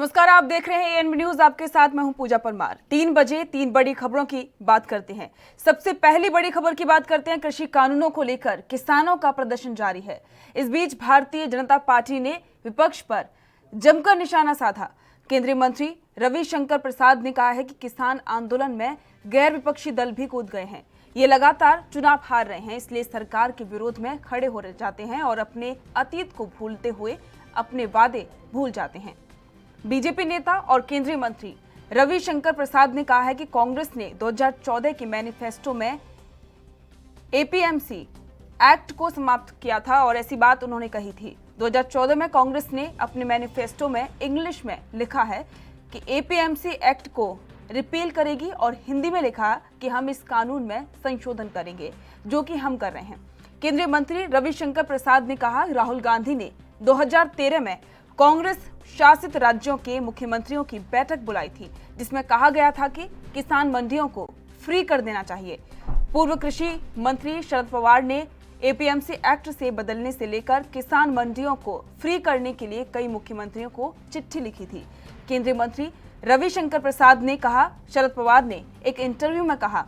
नमस्कार, आप देख रहे हैं एएनबी न्यूज। आपके साथ मैं हूं पूजा परमार। 3 बजे 3 बड़ी खबरों की बात करते हैं। सबसे पहली बड़ी खबर की बात करते हैं। कृषि कानूनों को लेकर किसानों का प्रदर्शन जारी है। इस बीच भारतीय जनता पार्टी ने विपक्ष पर जमकर निशाना साधा। केंद्रीय मंत्री रविशंकर प्रसाद ने कहा है कि किसान आंदोलन में गैर विपक्षी दल भी कूद गए हैं। ये लगातार चुनाव हार रहे हैं, इसलिए सरकार के विरोध में खड़े हो जाते हैं और अपने अतीत को भूलते हुए अपने वादे भूल जाते हैं। बीजेपी नेता और केंद्रीय मंत्री रविशंकर प्रसाद ने कहा है कि कांग्रेस ने 2014 के मैनिफेस्टो में एपीएमसी एक्ट को समाप्त किया था और ऐसी बात उन्होंने कही थी। 2014 में कांग्रेस ने अपने मैनिफेस्टो में इंग्लिश में लिखा है कि एपीएमसी एक्ट को रिपील करेगी और हिंदी में लिखा कि हम इस कानून में संशोधन करेंगे, जो कि हम कर रहे हैं। केंद्रीय मंत्री रविशंकर प्रसाद ने कहा, राहुल गांधी ने 2013 में कांग्रेस शासित राज्यों के मुख्यमंत्रियों की बैठक बुलाई थी, जिसमें कहा गया था कि किसान मंडियों को फ्री कर देना चाहिए। पूर्व कृषि मंत्री शरद पवार ने एपीएमसी एक्ट से बदलने से लेकर किसान मंडियों को फ्री करने के लिए कई मुख्यमंत्रियों को चिट्ठी लिखी थी। केंद्रीय मंत्री रविशंकर प्रसाद ने कहा, शरद पवार ने एक इंटरव्यू में कहा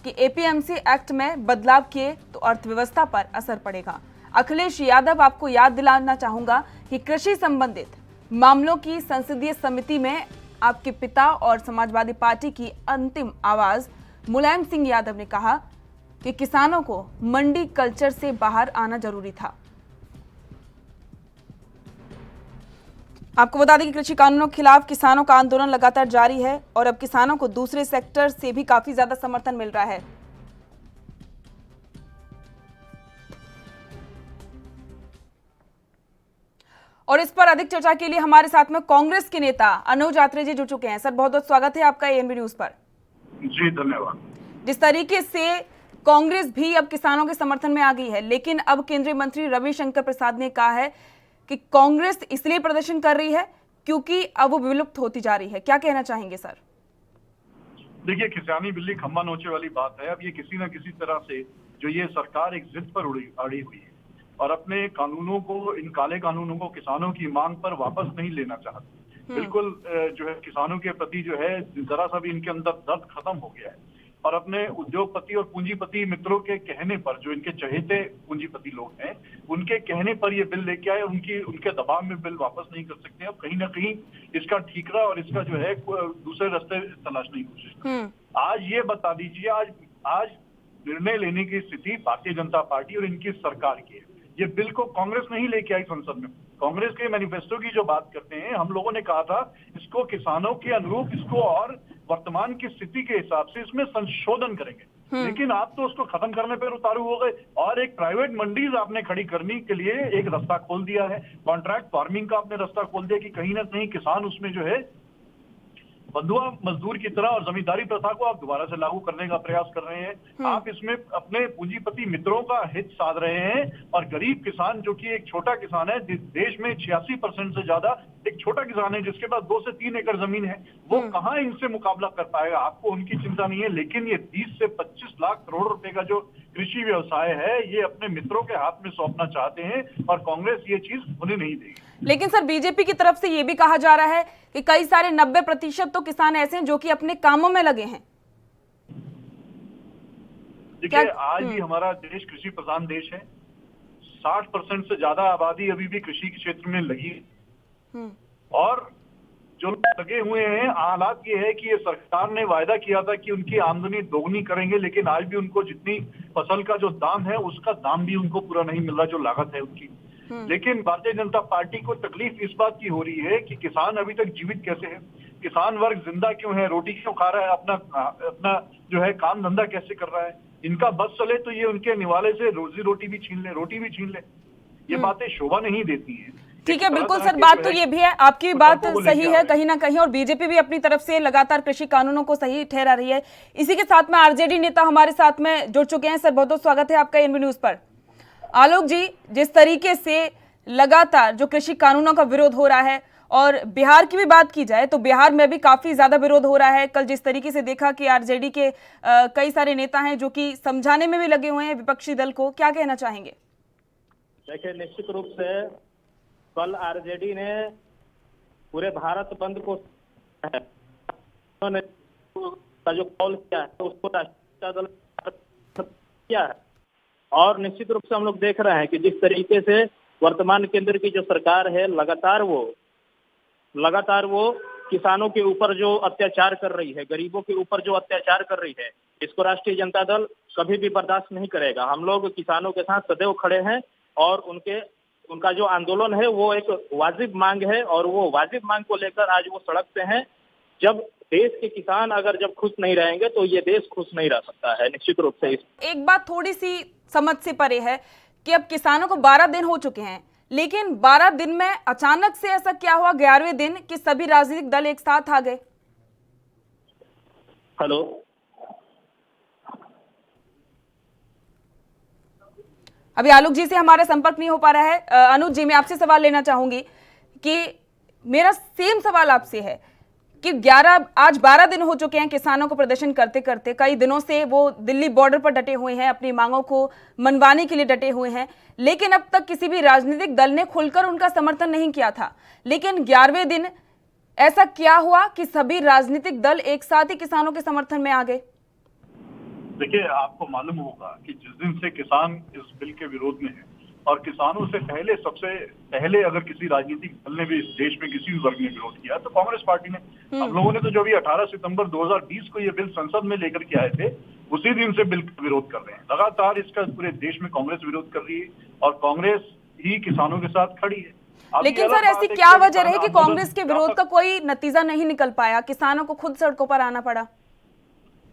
कि एपीएमसी एक्ट में बदलाव किए तो अर्थव्यवस्था पर असर पड़ेगा। अखिलेश यादव, आपको याद दिलाना चाहूंगा कि कृषि संबंधित मामलों की संसदीय समिति में आपके पिता और समाजवादी पार्टी की अंतिम आवाज मुलायम सिंह यादव ने कहा कि किसानों को मंडी कल्चर से बाहर आना जरूरी था। आपको बता दें कि कृषि कानूनों के खिलाफ किसानों का आंदोलन लगातार जारी है और अब किसानों को दूसरे सेक्टर से भी काफी ज्यादा समर्थन मिल रहा है। और इस पर अधिक चर्चा के लिए हमारे साथ में कांग्रेस के नेता अनुज आत्रे जी जुड़ चुके हैं। सर, बहुत बहुत स्वागत है आपका एएनबी न्यूज पर। जी धन्यवाद। जिस तरीके से कांग्रेस भी अब किसानों के समर्थन में आ गई है, लेकिन अब केंद्रीय मंत्री रविशंकर प्रसाद ने कहा है कि कांग्रेस इसलिए प्रदर्शन कर रही है क्योंकि अब वो विलुप्त होती जा रही है। क्या कहना चाहेंगे सर? देखिए, किसानी बिल्ली खम्बा नोचे वाली बात है। अब ये किसी न किसी तरह से जो ये सरकार एक जिद पर अड़ी हुई है और अपने कानूनों को, इन काले कानूनों को किसानों की मांग पर वापस नहीं लेना चाहती। बिल्कुल जो है किसानों के प्रति जो है जरा सा भी इनके अंदर दर्द खत्म हो गया है और अपने उद्योगपति और पूंजीपति मित्रों के कहने पर, जो इनके चहेते पूंजीपति लोग हैं, उनके कहने पर ये बिल लेके आए। उनके दबाव में बिल वापस नहीं कर सकते। अब कहीं ना कहीं इसका ठीकरा और इसका जो है दूसरे रास्ते तलाशने की कोशिश करें। आज ये बता दीजिए, आज निर्णय लेने की स्थिति भारतीय जनता पार्टी और इनकी सरकार की है। ये बिल को कांग्रेस नहीं लेके आई संसद में। कांग्रेस के मैनिफेस्टो की जो बात करते हैं, हम लोगों ने कहा था इसको किसानों के अनुरूप, इसको और वर्तमान की स्थिति के हिसाब से इसमें संशोधन करेंगे। लेकिन आप तो उसको खत्म करने पर उतारू हो गए और एक प्राइवेट मंडीज आपने खड़ी करने के लिए एक रास्ता खोल दिया है। कॉन्ट्रैक्ट फार्मिंग का आपने रास्ता खोल दिया कि कहीं ना कहीं किसान उसमें जो है बंधुआ मजदूर की तरह, और जमींदारी प्रथा को आप दोबारा से लागू करने का प्रयास कर रहे हैं। आप इसमें अपने पूंजीपति मित्रों का हित साध रहे हैं और गरीब किसान, जो कि एक छोटा किसान है, देश में 86% से ज्यादा एक छोटा किसान है जिसके पास 2 से 3 एकड़ जमीन है, वो कहां इनसे मुकाबला कर पाएगा? आपको उनकी चिंता नहीं है। लेकिन ये 30 से 25 लाख करोड़ रुपए का जो कृषि व्यवसाय है, ये अपने मित्रों के हाथ में सौंपना चाहते हैं और कांग्रेस ये चीज होने नहीं देगी। लेकिन सर, बीजेपी की तरफ से ये भी कहा जा रहा है कि कई सारे 90% तो किसान ऐसे हैं जो कि अपने कामों में लगे हैं। देखिए, आज भी हमारा देश कृषि प्रधान देश है। 60% से ज्यादा आबादी अभी भी कृषि के क्षेत्र में लगी है और जो लोग लगे हुए हैं, हालात ये है कि ये सरकार ने वायदा किया था कि उनकी आमदनी दोगुनी करेंगे, लेकिन आज भी उनको जितनी फसल का जो दाम है उसका दाम भी उनको पूरा नहीं मिल रहा, जो लागत है उनकी। लेकिन भारतीय जनता पार्टी को तकलीफ इस बात की हो रही है कि किसान अभी तक जीवित कैसे है, किसान वर्ग जिंदा क्यों है, रोटी क्यों खा रहा है, अपना जो है काम धंधा कैसे कर रहा है। इनका बस चले तो ये उनके निवाले से रोटी भी छीन ले। ये बातें शोभा नहीं देती है। ठीक है, बिल्कुल सर, बात तो ये भी है, आपकी बात सही है कहीं ना कहीं, और बीजेपी भी अपनी तरफ से लगातार कृषि कानूनों को सही ठहरा रही है। इसी के साथ में आरजेडी नेता हमारे साथ में जुड़ चुके हैं। सर, बहुत बहुत स्वागत है आपका एएनबी न्यूज पर। आलोक जी, जिस तरीके से लगातार जो कृषि कानूनों का विरोध हो रहा है, और बिहार की भी बात की जाए तो बिहार में भी काफी ज्यादा विरोध हो रहा है। कल जिस तरीके से देखा कि आरजेडी के कई सारे नेता हैं जो कि समझाने में भी लगे हुए हैं विपक्षी दल को, क्या कहना चाहेंगे? देखिए, निश्चित रूप से कल आरजेडी ने पूरे भारत बंद को है, उन्होंने का जो कॉल किया है उसको राष्ट्रीय जनता दल किया है। और निश्चित रूप से हम लोग देख रहे हैं कि जिस तरीके से वर्तमान केंद्र की जो सरकार है लगातार वो किसानों के ऊपर जो अत्याचार कर रही है, गरीबों के ऊपर जो अत्याचार कर रही है, इसको राष्ट्रीय जनता दल कभी भी बर्दाश्त नहीं करेगा। हम लोग किसानों के साथ सदैव खड़े हैं और उनका जो आंदोलन है वो एक वाजिब मांग है और वो वाजिब मांग को लेकर आज वो सड़क पे हैं। जब देश के किसान अगर जब खुश नहीं रहेंगे तो ये देश खुश नहीं रह सकता है निश्चित रूप से। एक बात थोड़ी सी समझ से परे है कि अब किसानों को 12 दिन हो चुके हैं, लेकिन 12 दिन में अचानक से ऐसा क्या हुआ 11वें दिन कि सभी राजनीतिक दल एक साथ आ गए? हेलो, अभी आलोक जी से हमारा संपर्क नहीं हो पा रहा है। अनुज जी, मैं आपसे सवाल लेना चाहूंगी कि मेरा सेम सवाल आपसे है कि आज 12 दिन हो चुके हैं किसानों को प्रदर्शन करते करते। कई दिनों से वो दिल्ली बॉर्डर पर डटे हुए हैं, अपनी मांगों को मनवाने के लिए डटे हुए हैं, लेकिन अब तक किसी भी राजनीतिक दल ने खुलकर उनका समर्थन नहीं किया था। लेकिन 11वें दिन ऐसा क्या हुआ कि सभी राजनीतिक दल एक साथ ही किसानों के समर्थन में आ गए? देखिए, आपको मालूम होगा कि जिस दिन से किसान इस बिल के विरोध में है और किसानों से पहले, सबसे पहले अगर किसी राजनीतिक दल ने भी इस देश में किसी भी वर्ग ने विरोध किया तो कांग्रेस पार्टी ने। हम लोगों ने तो जो भी 18 सितंबर 2020 को ये बिल संसद में लेकर के आए थे, उसी दिन से बिल का विरोध कर रहे हैं। लगातार इसका पूरे देश में कांग्रेस विरोध कर रही है और कांग्रेस ही किसानों के साथ खड़ी है। लेकिन सर, ऐसी क्या वजह रही कि कांग्रेस के विरोध का कोई नतीजा नहीं निकल पाया, किसानों को खुद सड़कों पर आना पड़ा?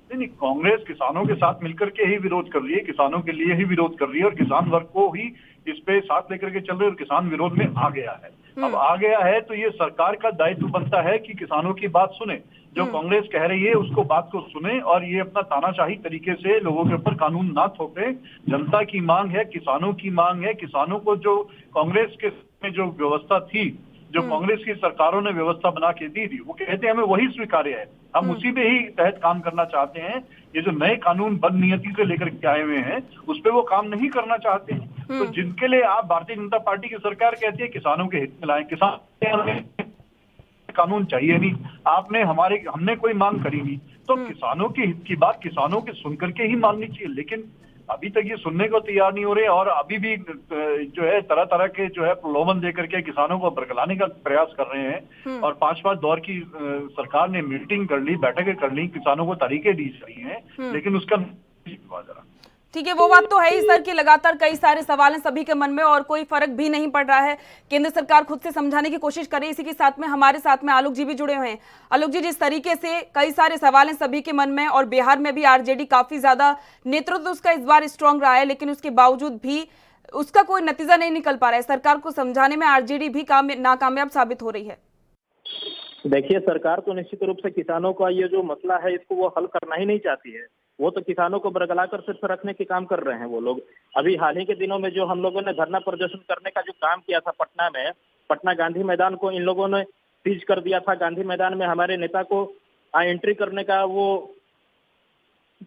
नहीं, कांग्रेस किसानों के साथ मिलकर के ही विरोध कर रही है, किसानों के लिए ही विरोध कर रही है और किसान वर्ग को ही इस पे साथ लेकर के चल रहे और किसान विरोध में आ गया है। अब आ गया है तो ये सरकार का दायित्व बनता है कि किसानों की बात सुने, जो कांग्रेस कह रही है उसको बात को सुने और ये अपना तानाशाही तरीके से लोगों के ऊपर कानून ना थोपे। जनता की मांग है, किसानों की मांग है। किसानों को जो कांग्रेस के में जो व्यवस्था थी, जो कांग्रेस की सरकारों ने व्यवस्था बना के दी थी, वो कहते हैं हमें वही स्वीकार्य है, हम उसी पे ही तहत काम करना चाहते हैं। ये जो नए कानून बदनीयती से लेकर के आए हुए हैं उस पे वो काम नहीं करना चाहते हैं। तो जिनके लिए आप भारतीय जनता पार्टी की सरकार कहती है किसानों के हित में लाएं, किसान कानून चाहिए नहीं, हमने कोई मांग करी नहीं, तो किसानों के हित की बात किसानों के सुनकर के ही माननी चाहिए। लेकिन अभी तक ये सुनने को तैयार नहीं हो रहे और अभी भी जो है तरह तरह के जो है प्रलोभन देकर के किसानों को बरगलाने का प्रयास कर रहे हैं। और 5 दौर की सरकार ने मीटिंग कर ली, बैठकें कर ली, किसानों को तरीके दी जा रही हैं, लेकिन उसका जरा ठीक है, वो बात तो है ही सर कि लगातार कई सारे सवाल हैं सभी के मन में और कोई फर्क भी नहीं पड़ रहा है। केंद्र सरकार खुद से समझाने की कोशिश कर रही है। इसी के साथ में हमारे साथ में आलोक जी भी जुड़े हुए हैं। आलोक जी, जिस तरीके से कई सारे सवाल हैं सभी के मन में और बिहार में भी आरजेडी काफी ज्यादा नेतृत्व उसका इस बार स्ट्रांग रहा है, लेकिन उसके बावजूद भी उसका कोई नतीजा नहीं निकल पा रहा है। सरकार को समझाने में आरजेडी भी नाकामयाब साबित हो रही है। देखिए, सरकार तो निश्चित रूप से किसानों का ये जो मसला है इसको वो हल करना ही नहीं चाहती है। वो तो किसानों को बरगलाकर सिर्फ रखने के काम कर रहे हैं वो लोग। अभी हाल ही के दिनों में जो हम लोगों ने धरना प्रदर्शन करने का जो काम किया था पटना में, पटना गांधी मैदान को इन लोगों ने सीज कर दिया था। गांधी मैदान में हमारे नेता को एंट्री करने का वो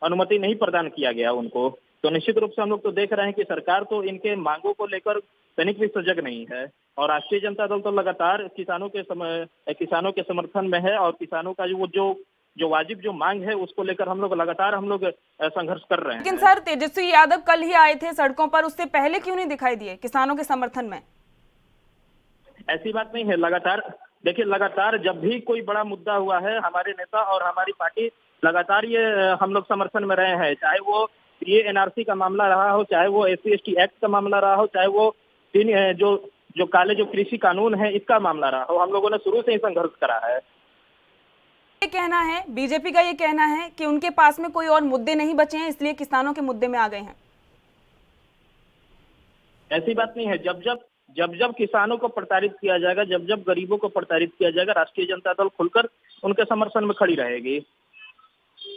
अनुमति नहीं प्रदान किया गया उनको। तो निश्चित रूप से हम लोग तो देख रहे हैं कि सरकार तो इनके मांगों को लेकर तनिक भी सजग नहीं है और राष्ट्रीय जनता दल तो लगातार किसानों के समर्थन में है और किसानों का जो वाजिब जो मांग है उसको लेकर हम लोग संघर्ष कर रहे हैं। लेकिन सर, तेजस्वी यादव कल ही आए थे सड़कों पर, उससे पहले क्यों नहीं दिखाई दिए किसानों के समर्थन में? ऐसी बात नहीं है। लगातार जब भी कोई बड़ा मुद्दा हुआ है हमारे नेता और हमारी पार्टी लगातार ये हम लोग समर्थन में रहे हैं। चाहे वो ये एनआरसी का मामला रहा हो, चाहे वो SC/ST एक्ट का मामला रहा हो, चाहे वो जो काले जो कृषि कानून है इसका मामला रहा हो, हम लोगों ने शुरू से ही संघर्ष करा है। ये कहना है, बीजेपी का ये कहना है कि उनके पास में कोई और मुद्दे नहीं बचे हैं इसलिए किसानों के मुद्दे में आ गए हैं। ऐसी बात नहीं है। जब किसानों को प्रताड़ित किया जाएगा, जब गरीबों को प्रताड़ित किया जाएगा, राष्ट्रीय जनता दल खुलकर उनके समर्थन में खड़ी रहेगी।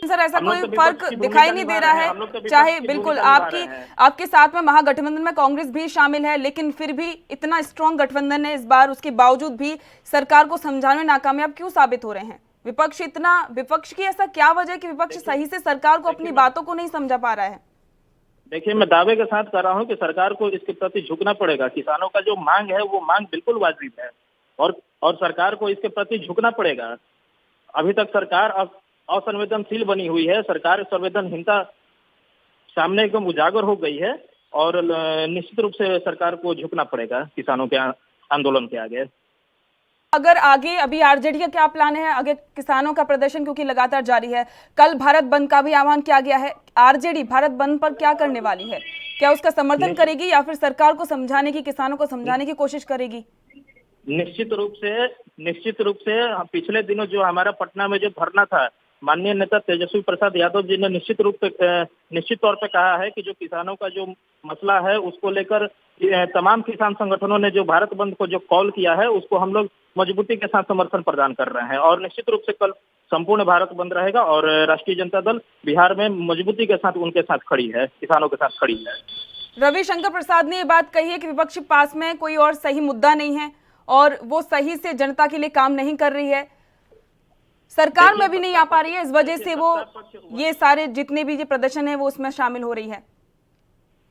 सर, ऐसा कोई फर्क दिखाई नहीं दे रहा है। चाहे बिल्कुल आपके साथ में महागठबंधन में कांग्रेस भी शामिल है, लेकिन फिर भी इतना स्ट्रॉन्ग गठबंधन है इस बार, उसके बावजूद भी सरकार को समझाने में नाकामयाब क्यों साबित हो रहे हैं? विपक्ष की ऐसा क्या वजह है कि विपक्ष सही से सरकार को अपनी बातों को नहीं समझा पा रहा है? देखिए, मैं दावे के साथ कर रहा हूं कि सरकार को इसके प्रति झुकना पड़ेगा। किसानों का जो मांग है वो मांग बिल्कुल वाजिब है और और सरकार को इसके प्रति झुकना पड़ेगा। अभी तक सरकार असंवेदनशील बनी हुई है, सरकार संवेदनहीनता सामने एकदम उजागर हो गई है और निश्चित रूप से सरकार को झुकना पड़ेगा किसानों के आंदोलन के आगे। अगर आगे अभी आरजेडी का क्या प्लान है आगे किसानों का प्रदर्शन क्योंकि लगातार जारी है, कल भारत बंद का भी आह्वान किया गया है, आरजेडी भारत बंद पर क्या करने वाली है? क्या उसका समर्थन करेगी या फिर सरकार को समझाने की, किसानों को समझाने की कोशिश करेगी? निश्चित रूप से पिछले दिनों जो हमारा पटना में जो धरना था, माननीय नेता तेजस्वी प्रसाद यादव जी ने निश्चित तौर पे कहा है कि जो किसानों का जो मसला है उसको लेकर तमाम किसान संगठनों ने जो भारत बंद को जो कॉल किया है उसको हम लोग मजबूती के साथ समर्थन प्रदान कर रहे हैं और निश्चित रूप से कल संपूर्ण भारत बंद रहेगा और राष्ट्रीय जनता दल बिहार में मजबूती के साथ उनके साथ खड़ी है, किसानों के साथ खड़ी है। रविशंकर प्रसाद ने ये बात कही है कि विपक्ष के पास में कोई और सही मुद्दा नहीं है और वो सही से जनता के लिए काम नहीं कर रही है, सरकार में भी नहीं आ पा रही है, इस वजह से वो ये सारे जितने भी ये प्रदर्शन है वो उसमें शामिल हो रही है।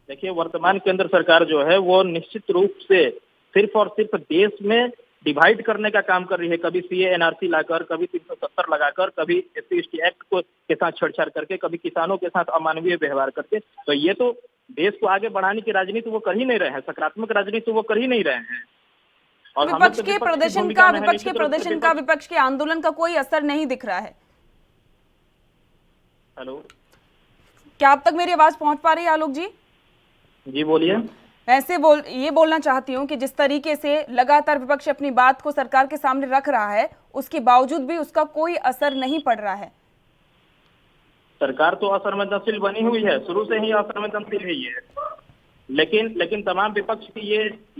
देखिए, वर्तमान केंद्र सरकार जो है वो निश्चित रूप से सिर्फ और सिर्फ देश में डिवाइड करने का काम कर रही है। कभी सीए एनआरसी लाकर, कभी 370 लगाकर, कभी SC/ST एक्ट को के साथ छेड़छाड़ करके, कभी किसानों के साथ अमानवीय व्यवहार करके। तो ये तो देश को आगे बढ़ाने की राजनीति वो कर ही नहीं रहे हैं, सकारात्मक राजनीति वो कर ही नहीं रहे हैं। और विपक्ष के प्रदर्शन का विपक्ष के आंदोलन का कोई असर नहीं दिख रहा है। हेलो, क्या आप तक मेरी आवाज पहुंच पा रही है आलोक जी? जी बोलिए। ये बोलना चाहती हूँ कि जिस तरीके से लगातार विपक्ष अपनी बात को सरकार के सामने रख रहा है उसके बावजूद भी उसका कोई असर नहीं पड़ रहा है। सरकार तो असंवेदनशील बनी हुई है, शुरू से ही असंवेदनशील है ये, लेकिन तमाम विपक्ष की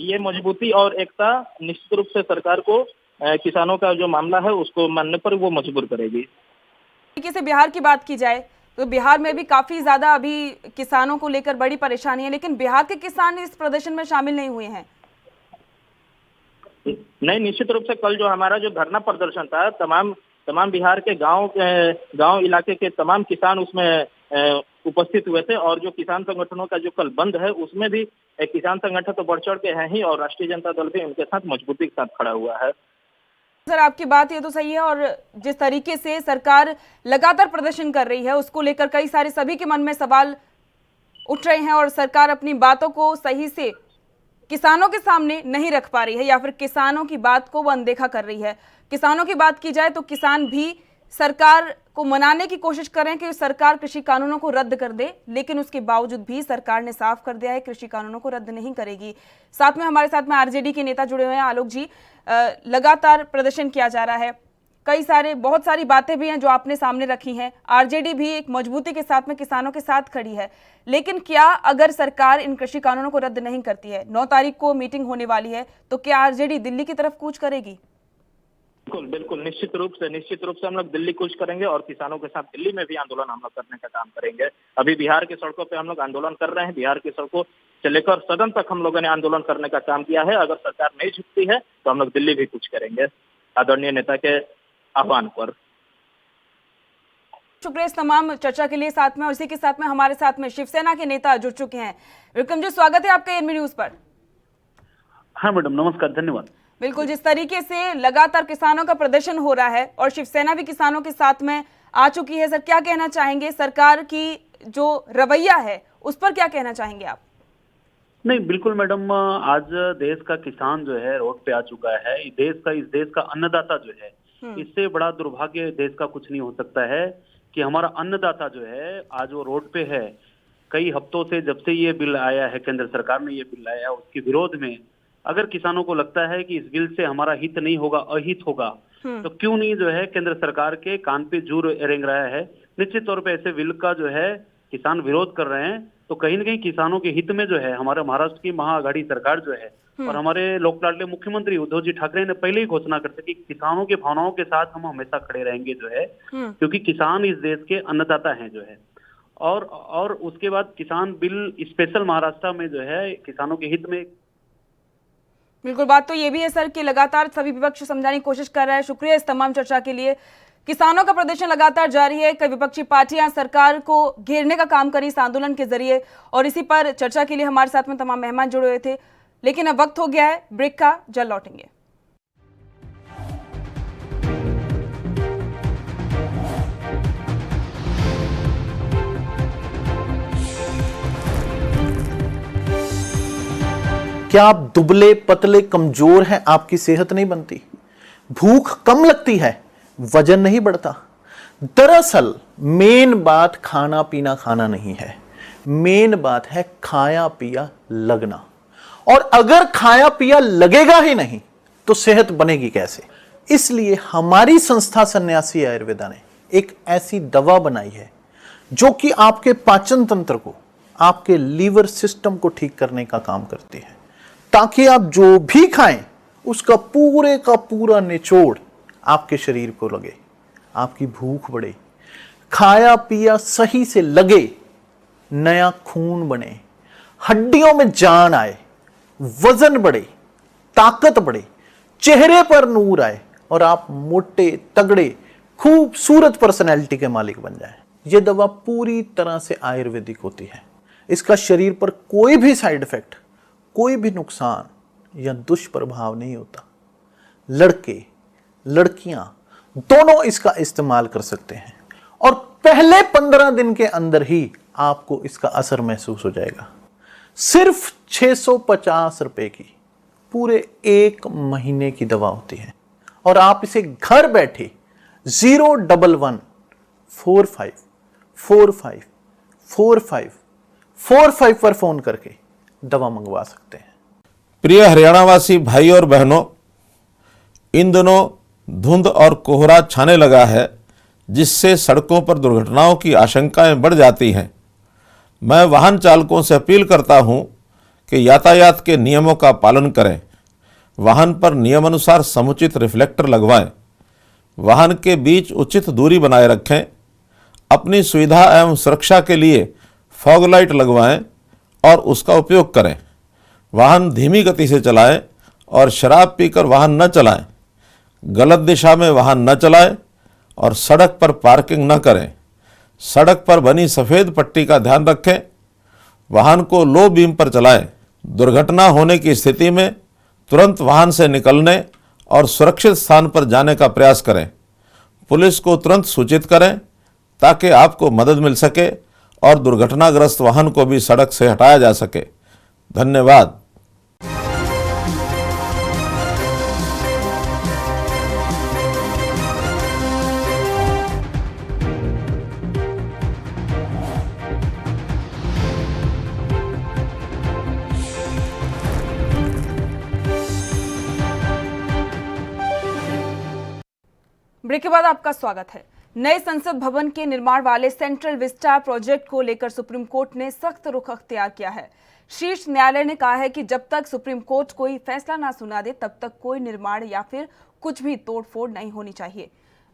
ये मजबूती और एकता निश्चित रूप से सरकार को किसानों का जो मामला है उसको मानने पर वो मजबूर करेगी। तरीके से बिहार की बात की जाए तो बिहार में भी काफी ज्यादा अभी किसानों को लेकर बड़ी परेशानी है, लेकिन बिहार के किसान इस प्रदर्शन में शामिल नहीं हुए हैं। नहीं, निश्चित रूप से कल जो हमारा जो धरना प्रदर्शन था, तमाम बिहार के गांव इलाके के तमाम किसान उसमें उपस्थित हुए थे और जो किसान संगठनों का जो कल बंद है उसमें भी किसान संगठन तो बढ़ चढ़ के हैं ही और राष्ट्रीय जनता दल भी उनके साथ मजबूती के साथ खड़ा हुआ है। सर, आपकी बात ये तो सही है और जिस तरीके से सरकार लगातार प्रदर्शन कर रही है उसको लेकर कई सारे सभी के मन में सवाल उठ रहे हैं और सरकार अपनी बातों को सही से किसानों के सामने नहीं रख पा रही है या फिर किसानों की बात को वो अनदेखा कर रही है। किसानों की बात की जाए तो किसान भी सरकार को मनाने की कोशिश कर रहे हैं कि सरकार कृषि कानूनों को रद्द कर दे, लेकिन उसके बावजूद भी सरकार ने साफ कर दिया है कृषि कानूनों को रद्द नहीं करेगी। साथ में हमारे साथ में आरजेडी के नेता जुड़े हुए हैं आलोक जी। लगातार प्रदर्शन किया जा रहा है, बहुत सारी बातें भी हैं जो आपने सामने रखी हैं। आरजेडी भी एक मजबूती के साथ में किसानों के साथ खड़ी है, लेकिन क्या अगर सरकार इन कृषि कानूनों को रद्द नहीं करती है, 9 तारीख को मीटिंग होने वाली है, तो क्या आरजेडी दिल्ली की तरफ कूच करेगी? बिल्कुल निश्चित रूप से हम लोग दिल्ली कूच करेंगे और किसानों के साथ दिल्ली में भी आंदोलन हम लोग करने का काम करेंगे। अभी बिहार की सड़कों पे हम लोग आंदोलन कर रहे हैं, बिहार की सड़कों से लेकर सदन तक हम लोगों ने आंदोलन करने का काम किया है। अगर सरकार नहीं झुकती है तो हम लोग दिल्ली भी कूच करेंगे आदरणीय नेता के आह्वान पर। शुक्रिया इस तमाम चर्चा के लिए। साथ में और इसी के साथ में हमारे साथ में शिवसेना के नेता जुड़ चुके हैं। विक्रम जी, स्वागत है आपका एएनबी न्यूज पर। हाँ मैडम, नमस्कार, धन्यवाद। बिल्कुल, जिस तरीके से लगातार किसानों का प्रदर्शन हो रहा है और शिवसेना भी किसानों के साथ में आ चुकी है, सर क्या कहना चाहेंगे? सरकार की जो रवैया है उस पर क्या कहना चाहेंगे आप? नहीं, बिल्कुल मैडम, आज देश का किसान जो है रोड पे आ चुका है। इस देश का अन्नदाता जो है, इससे बड़ा दुर्भाग्य देश का कुछ नहीं हो सकता है कि हमारा अन्नदाता जो है आज वो रोड पे है। कई हफ्तों से जब से ये बिल आया है, केंद्र सरकार ने ये बिल लाया, उसके विरोध में अगर किसानों को लगता है कि इस बिल से हमारा हित नहीं होगा, अहित होगा, तो क्यों नहीं जो है केंद्र सरकार के कान पे जूर रेंग रहा है। निश्चित तौर पे ऐसे बिल का जो है किसान विरोध कर रहे हैं, तो कहीं न कहीं किसानों के हित में जो है हमारे महाराष्ट्र की महाआघाड़ी सरकार जो है और हमारे लोकलाडले मुख्यमंत्री उद्धव जी ठाकरे ने पहले ही घोषणा करते कि किसानों के भावनाओं के साथ हम हमेशा खड़े रहेंगे जो है, क्योंकि किसान इस देश के अन्नदाता हैं जो है। और उसके बाद किसान बिल स्पेशल महाराष्ट्र में जो है किसानों के हित में। बिल्कुल, बात तो ये भी है सर कि लगातार सभी विपक्ष समझाने की कोशिश कर रहा है। शुक्रिया इस तमाम चर्चा के लिए। किसानों का प्रदर्शन लगातार जारी है, कई विपक्षी पार्टियां सरकार को घेरने का काम करी इस आंदोलन के जरिए और इसी पर चर्चा के लिए हमारे साथ में तमाम मेहमान जुड़े हुए थे, लेकिन अब वक्त हो गया है ब्रेक का, जल्द लौटेंगे। क्या आप दुबले पतले कमजोर हैं, आपकी सेहत नहीं बनती? भूख कम लगती है, वजन नहीं बढ़ता? दरअसल मेन बात खाना पीना खाना नहीं है, मेन बात है खाया पिया लगना। और अगर खाया पिया लगेगा ही नहीं तो सेहत बनेगी कैसे? इसलिए हमारी संस्था सन्यासी आयुर्वेदा ने एक ऐसी दवा बनाई है जो कि आपके पाचन तंत्र को, आपके लीवर सिस्टम को ठीक करने का काम करती है, ताकि आप जो भी खाएं उसका पूरे का पूरा निचोड़ आपके शरीर को लगे, आपकी भूख बढ़े, खाया पिया सही से लगे, नया खून बने, हड्डियों में जान आए, वजन बढ़े, ताकत बढ़े, चेहरे पर नूर आए और आप मोटे तगड़े खूबसूरत पर्सनैलिटी के मालिक बन जाएं। यह दवा पूरी तरह से आयुर्वेदिक होती है। इसका शरीर पर कोई भी साइड इफेक्ट, कोई भी नुकसान या दुष्प्रभाव नहीं होता। लड़के लड़कियां दोनों इसका इस्तेमाल कर सकते हैं और पहले 15 दिन के अंदर ही आपको इसका असर महसूस हो जाएगा। सिर्फ 650 रुपए की पूरे 1 महीने की दवा होती है और आप इसे घर बैठे 01145454545 पर फोन करके दवा मंगवा सकते हैं। प्रिय हरियाणावासी भाई और बहनों, इन दिनों धुंध और कोहरा छाने लगा है, जिससे सड़कों पर दुर्घटनाओं की आशंकाएं बढ़ जाती हैं। मैं वाहन चालकों से अपील करता हूं कि यातायात के नियमों का पालन करें, वाहन पर नियमानुसार समुचित रिफ्लेक्टर लगवाएं, वाहन के बीच उचित दूरी बनाए रखें, अपनी सुविधा एवं सुरक्षा के लिए फॉग लाइट लगवाएं और उसका उपयोग करें। वाहन धीमी गति से चलाएं और शराब पीकर वाहन न चलाएं। गलत दिशा में वाहन न चलाएं और सड़क पर पार्किंग न करें। सड़क पर बनी सफ़ेद पट्टी का ध्यान रखें। वाहन को लो बीम पर चलाएं। दुर्घटना होने की स्थिति में तुरंत वाहन से निकलने और सुरक्षित स्थान पर जाने का प्रयास करें। पुलिस को तुरंत सूचित करें ताकि आपको मदद मिल सके और दुर्घटनाग्रस्त वाहन को भी सड़क से हटाया जा सके। धन्यवाद। ब्रेक के बाद आपका स्वागत है। नए संसद भवन के निर्माण वाले सेंट्रल विस्टा प्रोजेक्ट को लेकर सुप्रीम कोर्ट ने सख्त रुख अख्तियार किया है। शीर्ष न्यायालय ने कहा है कि जब तक सुप्रीम कोर्ट कोई फैसला ना सुना दे तब तक कोई निर्माण या फिर कुछ भी तोड़फोड़ नहीं होनी चाहिए।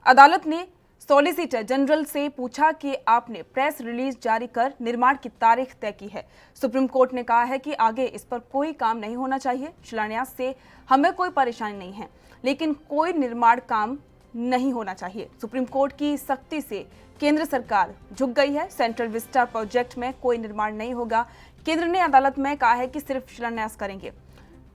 अदालत ने सॉलिसिटर जनरल से पूछा कि आपने प्रेस रिलीज जारी कर निर्माण की तारीख तय की है। सुप्रीम कोर्ट ने कहा है कि आगे इस पर कोई काम नहीं होना चाहिए। शिलान्यास से हमें कोई परेशानी नहीं है, लेकिन कोई निर्माण काम नहीं होना चाहिए। सुप्रीम कोर्ट की सख्ती से केंद्र सरकार झुक गई है। सेंट्रल विस्टा प्रोजेक्ट में कोई निर्माण नहीं होगा। केंद्र ने अदालत में कहा है कि सिर्फ शिलान्यास करेंगे।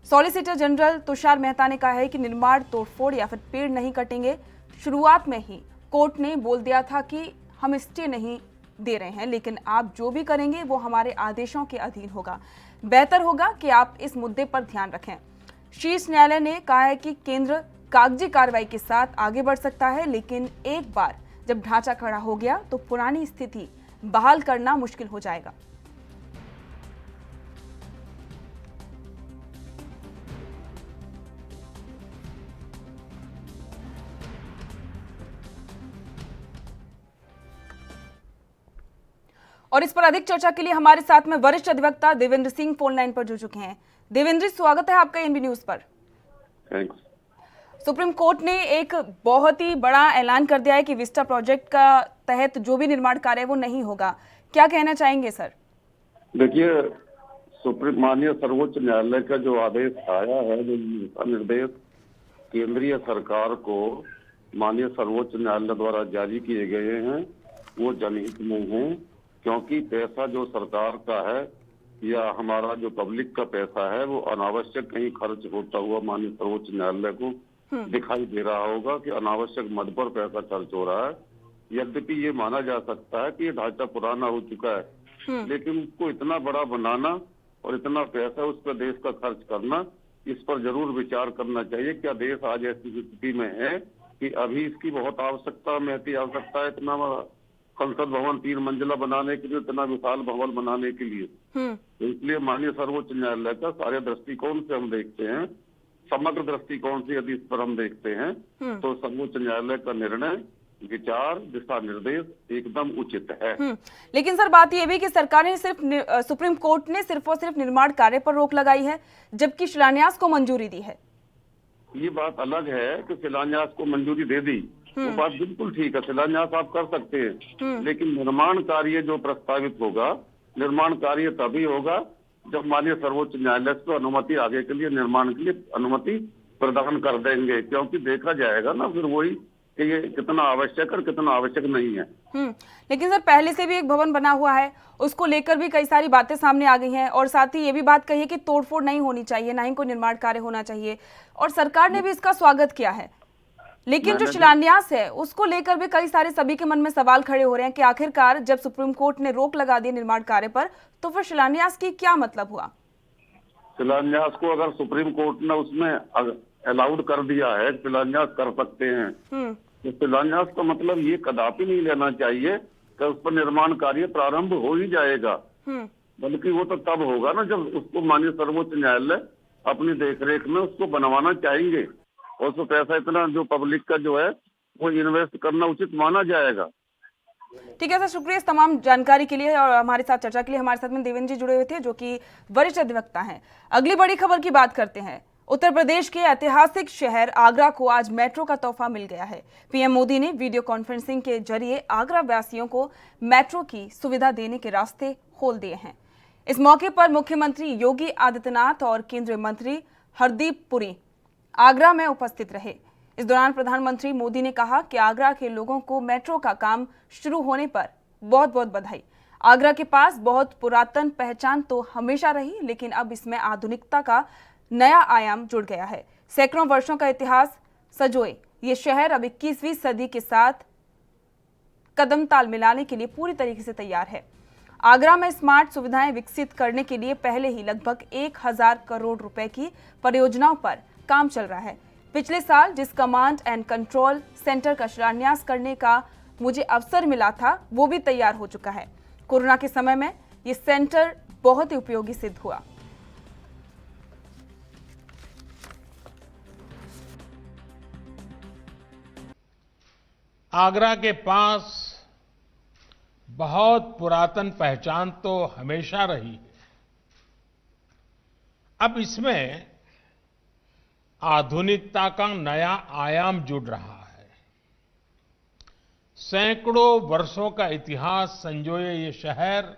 सॉलिसिटर जनरल तुषार मेहता ने कहा है कि निर्माण तोड़फोड़ या फिर पेड़ नहीं कटेंगे। शुरुआत में ही कोर्ट ने बोल दिया था कि हम स्टे नहीं दे रहे हैं, लेकिन आप जो भी करेंगे वो हमारे आदेशों के अधीन होगा। बेहतर होगा कि आप इस मुद्दे पर ध्यान रखें। शीर्ष न्यायालय ने कहा है कि केंद्र कागजी कार्रवाई के साथ आगे बढ़ सकता है, लेकिन एक बार जब ढांचा खड़ा हो गया तो पुरानी स्थिति बहाल करना मुश्किल हो जाएगा। और इस पर अधिक चर्चा के लिए हमारे साथ में वरिष्ठ अधिवक्ता देवेंद्र सिंह फोन लाइन पर जुड़ चुके हैं। देवेंद्र, स्वागत है आपका एनबी न्यूज पर। थैंक्स। सुप्रीम कोर्ट ने एक बहुत ही बड़ा ऐलान कर दिया है कि विस्टा प्रोजेक्ट का तहत जो भी निर्माण कार्य है वो नहीं होगा। क्या कहना चाहेंगे सर? देखिए, सुप्रीम माननीय सर्वोच्च न्यायालय का जो आदेश आया है, जो निर्देश केंद्रीय सरकार को माननीय सर्वोच्च न्यायालय द्वारा जारी किए गए हैं, वो जनहित में है। क्योंकि पैसा जो सरकार का है या हमारा जो पब्लिक का पैसा है वो अनावश्यक कहीं खर्च होता हुआ माननीय सर्वोच्च न्यायालय को दिखाई दे रहा होगा कि अनावश्यक मद पर पैसा खर्च हो रहा है। यद्यपि ये माना जा सकता है कि ये ढांचा पुराना हो चुका है, लेकिन उसको इतना बड़ा बनाना और इतना पैसा उस पर देश का खर्च करना, इस पर जरूर विचार करना चाहिए। क्या देश आज ऐसी स्थिति में है कि अभी इसकी बहुत आवश्यकता है, इतना संसद भवन 3 मंजिला बनाने के लिए, इतना विशाल भवन बनाने के लिए। तो इसलिए माननीय सर्वोच्च न्यायालय का सारे दृष्टिकोण से हम देखते हैं, समग्र दृष्टिकोण से यदि इस पर हम देखते हैं तो सर्वोच्च न्यायालय का निर्णय, विचार, दिशा निर्देश एकदम उचित है। लेकिन सर बात यह भी कि सरकार ने सुप्रीम कोर्ट ने सिर्फ और सिर्फ निर्माण कार्य पर रोक लगाई है, जबकि शिलान्यास को मंजूरी दी है। ये बात अलग है कि शिलान्यास को मंजूरी दे दी, वो बात बिल्कुल ठीक है, शिलान्यास आप कर सकते हैं, लेकिन निर्माण कार्य जो प्रस्तावित होगा, निर्माण कार्य तभी होगा जब माननीय सर्वोच्च न्यायालय से अनुमति, आगे के लिए निर्माण के लिए अनुमति प्रदान कर देंगे, क्योंकि देखा जाएगा ना फिर वही कि ये कितना आवश्यक और कितना आवश्यक नहीं है। लेकिन सर पहले से भी एक भवन बना हुआ है, उसको लेकर भी कई सारी बातें सामने आ गई हैं, और साथ ही ये भी बात कही है कि तोड़फोड़ नहीं होनी चाहिए, ना ही कोई निर्माण कार्य होना चाहिए, और सरकार ने भी इसका स्वागत किया है। लेकिन जो शिलान्यास है उसको लेकर भी कई सारे सभी के मन में सवाल खड़े हो रहे हैं कि आखिरकार जब सुप्रीम कोर्ट ने रोक लगा दी निर्माण कार्य पर, तो फिर शिलान्यास की क्या मतलब हुआ? शिलान्यास को अगर सुप्रीम कोर्ट ने उसमें अलाउड कर दिया है, शिलान्यास कर सकते हैं, तो शिलान्यास का मतलब ये कदापि नहीं लेना चाहिए कि उस पर निर्माण कार्य प्रारंभ हो ही जाएगा, बल्कि वो तो तब होगा ना जब उसको माननीय सर्वोच्च न्यायालय अपनी देखरेख में उसको बनवाना चाहेंगे, और उसको पैसा इतना जो पब्लिक का जो है वो इन्वेस्ट करना उचित माना जाएगा। ठीक है सर, शुक्रिया इस तमाम जानकारी के लिए और हमारे साथ चर्चा के लिए। हमारे साथ में देवेंद्र जी जुड़े हुए थे, जो कि वरिष्ठ अधिवक्ता हैं। अगली बड़ी खबर की बात करते हैं। उत्तर प्रदेश के ऐतिहासिक शहर आगरा को आज मेट्रो का तोहफा मिल गया है। पीएम मोदी ने वीडियो कॉन्फ्रेंसिंग के जरिए आगरा वासियों को मेट्रो की सुविधा देने के रास्ते खोल दिए हैं। इस मौके पर मुख्यमंत्री योगी आदित्यनाथ और केंद्रीय मंत्री हरदीप पुरी आगरा में उपस्थित रहे। इस दौरान प्रधानमंत्री मोदी ने कहा कि आगरा के लोगों को मेट्रो का काम शुरू होने पर बहुत बहुत बधाई। आगरा के पास बहुत पुरातन पहचान तो हमेशा रही, लेकिन अब इसमें आधुनिकता का नया आयाम जुड़ गया है। सैकड़ों वर्षों का इतिहास सजोए ये शहर अब 21वीं सदी के साथ कदम ताल मिलाने के लिए पूरी तरीके से तैयार है। आगरा में स्मार्ट सुविधाएं विकसित करने के लिए पहले ही लगभग 1000 करोड़ रुपए की परियोजनाओं पर काम चल रहा है। पिछले साल जिस कमांड एंड कंट्रोल सेंटर का शिलान्यास करने का मुझे अवसर मिला था, वो भी तैयार हो चुका है। कोरोना के समय में ये सेंटर बहुत ही उपयोगी सिद्ध हुआ। आगरा के पास बहुत पुरातन पहचान तो हमेशा रही है, अब इसमें आधुनिकता का नया आयाम जुड़ रहा है। सैकड़ों वर्षों का इतिहास संजोए ये शहर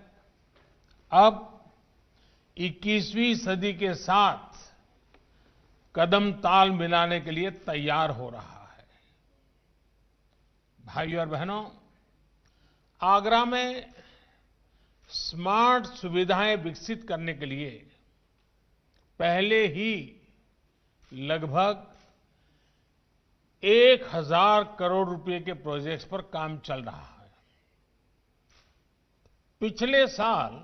अब 21वीं सदी के साथ कदम ताल मिलाने के लिए तैयार हो रहा है। भाइयों और बहनों, आगरा में स्मार्ट सुविधाएं विकसित करने के लिए पहले ही लगभग 1000 करोड़ रुपए के प्रोजेक्ट्स पर काम चल रहा है। पिछले साल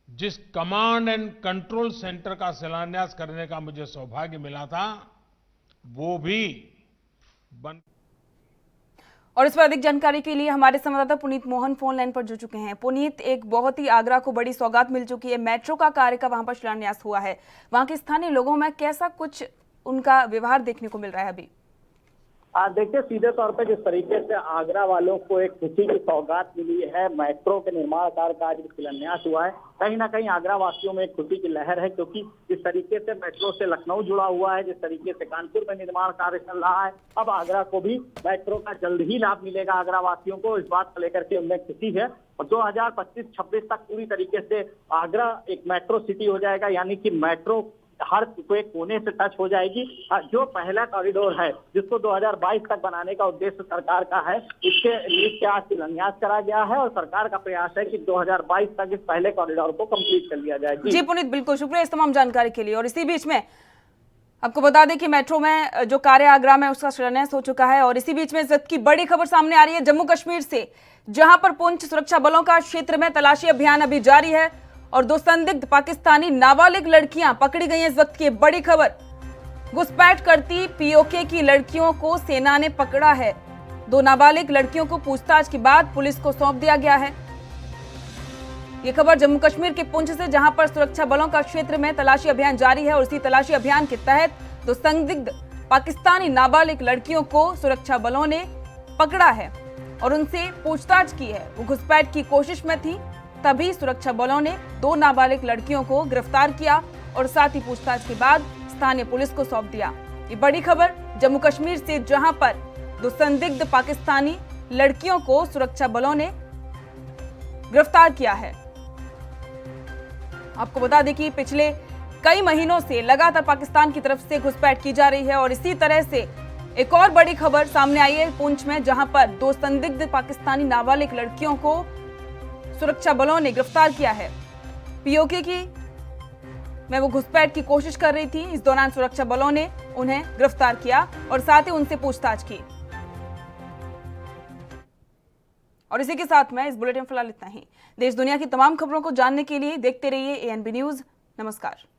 जिस कमांड एंड कंट्रोल सेंटर का शिलान्यास करने का मुझे सौभाग्य मिला था, वो भी बन। और इस पर अधिक जानकारी के लिए हमारे संवाददाता पुनीत मोहन फोन लाइन पर जुड़ चुके हैं। पुनीत, एक बहुत ही आगरा को बड़ी सौगात मिल चुकी है, मेट्रो का कार्य का वहां पर शिलान्यास हुआ है। वहां के स्थानीय लोगों में कैसा कुछ उनका व्यवहार देखने को मिल रहा है अभी? देखिए, सीधे तौर पे जिस तरीके से आगरा वालों को एक खुशी की सौगात मिली है, मेट्रो के निर्माण कार्य का आज शिलान्यास हुआ है, कहीं ना कहीं आगरा वासियों में एक खुशी की लहर है, क्योंकि जिस तरीके से मेट्रो से लखनऊ जुड़ा हुआ है, जिस तरीके से कानपुर में निर्माण कार्य चल रहा है, अब आगरा को भी मेट्रो का जल्द ही लाभ मिलेगा। आगरा वासियों को इस बात को लेकर के उनमें खुशी है, और 2025-26 तक पूरी तरीके से आगरा एक मेट्रो सिटी हो जाएगा, यानी कि मेट्रो हर कोने से टच हो जाएगी। जो पहला कॉरिडोर है जिसको 2022 तक बनाने का उद्देश्य सरकार का है, इसके लिए आज शिलान्यास करा गया है, और सरकार का प्रयास है कि 2022 तक इस पहले कॉरिडोर को कंप्लीट कर लिया जाए। जी पुनीत, बिल्कुल शुक्रिया इस तमाम जानकारी के लिए। और इसी बीच में आपको बता दें कि मेट्रो में जो कार्य आगरा में उसका शिलान्यास हो चुका है। और इसी बीच में इस की बड़ी खबर सामने आ रही है जम्मू कश्मीर से, जहां पर पुंछ सुरक्षा बलों का क्षेत्र में तलाशी अभियान अभी जारी है, और 2 संदिग्ध पाकिस्तानी नाबालिग लड़कियां पकड़ी गई हैं। इस वक्त की बड़ी खबर, घुसपैठ करती पीओके की लड़कियों को सेना ने पकड़ा है। 2 नाबालिग लड़कियों को पूछताछ के बाद पुलिस को सौंप दिया गया है। ये खबर जम्मू कश्मीर के पुंछ से, जहां पर सुरक्षा बलों का क्षेत्र में तलाशी अभियान जारी है और इसी तलाशी अभियान के तहत 2 संदिग्ध पाकिस्तानी नाबालिग लड़कियों को सुरक्षा बलों ने पकड़ा है और उनसे पूछताछ की है। वो घुसपैठ की कोशिश में थी, तभी सुरक्षा बलों ने 2 नाबालिग लड़कियों को गिरफ्तार किया और साथ ही पूछताछ के बाद स्थानीय पुलिस को सौंप दिया। ये बड़ी खबर जम्मू कश्मीर से, जहां पर 2 संदिग्ध पाकिस्तानी लड़कियों को सुरक्षा बलों ने गिरफ्तार किया है। आपको बता दें कि पिछले कई महीनों से लगातार पाकिस्तान की तरफ से घुसपैठ की जा रही है और इसी तरह से एक और बड़ी खबर सामने आई है पुंछ में, जहां पर 2 संदिग्ध पाकिस्तानी नाबालिग लड़कियों को सुरक्षा बलों ने गिरफ्तार किया है। पीओके की में वो घुसपैठ की कोशिश कर रही थी। इस दौरान सुरक्षा बलों ने उन्हें गिरफ्तार किया और साथ ही उनसे पूछताछ की। और इसी के साथ में इस बुलेटिन फिलहाल इतना ही। देश दुनिया की तमाम खबरों को जानने के लिए देखते रहिए ANB न्यूज। नमस्कार।